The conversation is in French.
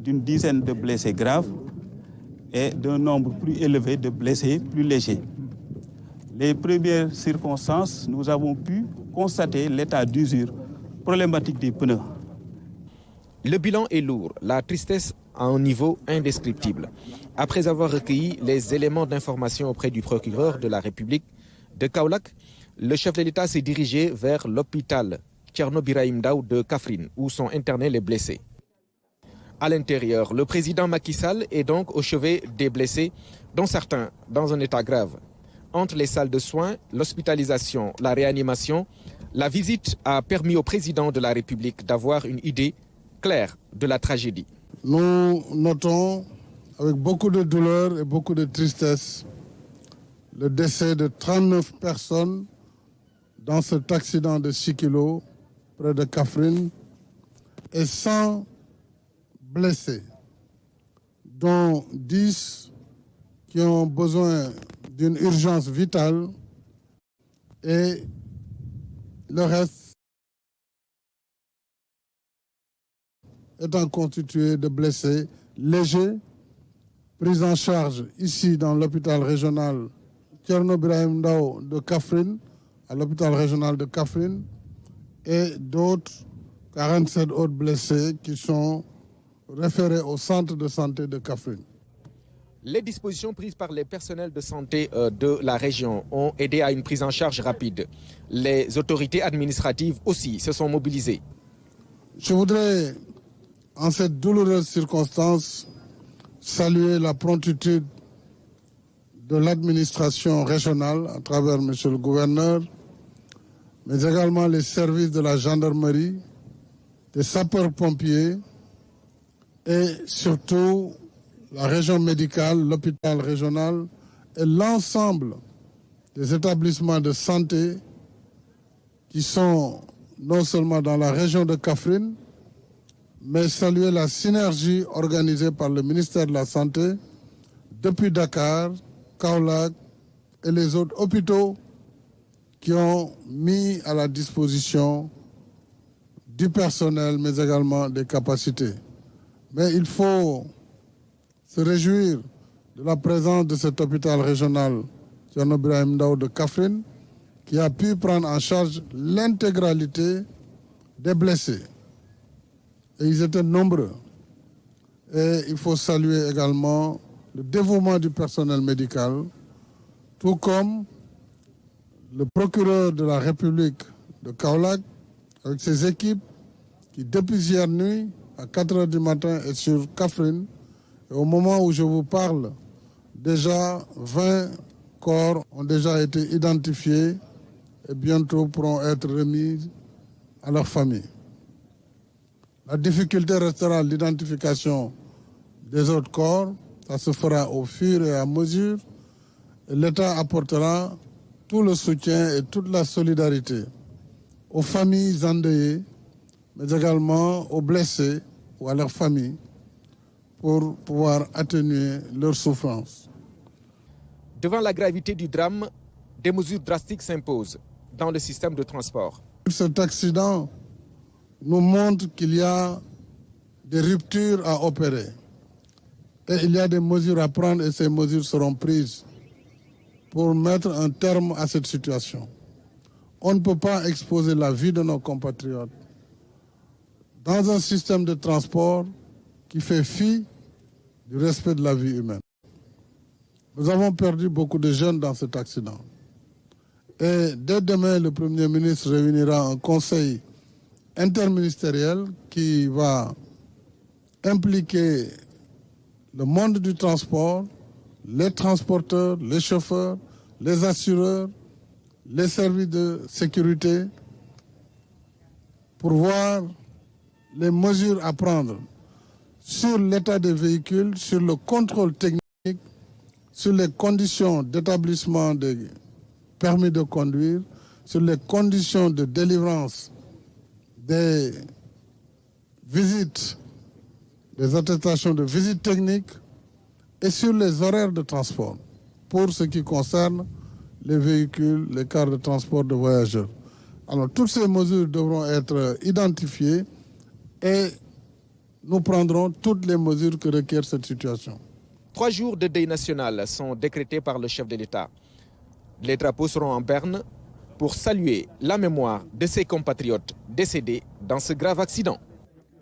d'une dizaine de blessés graves et d'un nombre plus élevé de blessés plus légers. Les premières circonstances, nous avons pu constater l'état d'usure problématique des pneus. Le bilan est lourd, la tristesse à un niveau indescriptible. Après avoir recueilli les éléments d'information auprès du procureur de la République de Kaolack, le chef de l'État s'est dirigé vers l'hôpital Thierno Birahim Ndao de Kaffrine, où sont internés les blessés. À l'intérieur, le président Macky Sall est donc au chevet des blessés, dont certains dans un état grave. Entre les salles de soins, l'hospitalisation, la réanimation, la visite a permis au président de la République d'avoir une idée claire de la tragédie. Nous notons avec beaucoup de douleur et beaucoup de tristesse le décès de 39 personnes dans cet accident de 6 kilos près de Kaffrine et 100 blessés, dont 10 qui ont besoin d'une urgence vitale et le reste étant constitué de blessés légers, pris en charge ici dans l'hôpital régional Thierno Birahim Ndao de Kaffrine, à l'hôpital régional de Kaffrine, et d'autres 47 autres blessés qui sont référés au centre de santé de Kaffrine. Les dispositions prises par les personnels de santé de la région ont aidé à une prise en charge rapide. Les autorités administratives aussi se sont mobilisées. Je voudrais, en cette douloureuse circonstance, saluer la promptitude de l'administration régionale à travers M. le gouverneur, mais également les services de la gendarmerie, des sapeurs-pompiers et surtout la région médicale, l'hôpital régional et l'ensemble des établissements de santé qui sont non seulement dans la région de Kaffrine, mais saluer la synergie organisée par le ministère de la Santé depuis Dakar, Kaolack et les autres hôpitaux qui ont mis à la disposition du personnel, mais également des capacités. Mais il faut se réjouir de la présence de cet hôpital régional Thierno Birahim Ndao de Kaffrine qui a pu prendre en charge l'intégralité des blessés. Et ils étaient nombreux. Et il faut saluer également le dévouement du personnel médical, tout comme le procureur de la République de Kaolack, avec ses équipes, qui depuis hier nuit, à 4 h du matin, est sur Kaffrine. Et au moment où je vous parle, déjà 20 corps ont déjà été identifiés et bientôt pourront être remis à leur famille. La difficulté restera l'identification des autres corps. Ça se fera au fur et à mesure. Et l'État apportera tout le soutien et toute la solidarité aux familles endeuillées, mais également aux blessés ou à leurs familles pour pouvoir atténuer leurs souffrances. Devant la gravité du drame, des mesures drastiques s'imposent dans le système de transport. Cet accident nous montre qu'il y a des ruptures à opérer. Et il y a des mesures à prendre et ces mesures seront prises pour mettre un terme à cette situation. On ne peut pas exposer la vie de nos compatriotes dans un système de transport qui fait fi du respect de la vie humaine. Nous avons perdu beaucoup de jeunes dans cet accident. Et dès demain, le Premier ministre réunira un conseil interministériel qui va impliquer le monde du transport, les transporteurs, les chauffeurs, les assureurs, les services de sécurité pour voir les mesures à prendre sur l'état des véhicules, sur le contrôle technique, sur les conditions d'établissement des permis de conduire, sur les conditions de délivrance des visites, des attestations de visite technique et sur les horaires de transport pour ce qui concerne les véhicules, les cars de transport de voyageurs. Alors toutes ces mesures devront être identifiées et nous prendrons toutes les mesures que requiert cette situation. 3 jours de deuil national sont décrétés par le chef de l'État. Les drapeaux seront en berne pour saluer la mémoire de ses compatriotes décédés dans ce grave accident.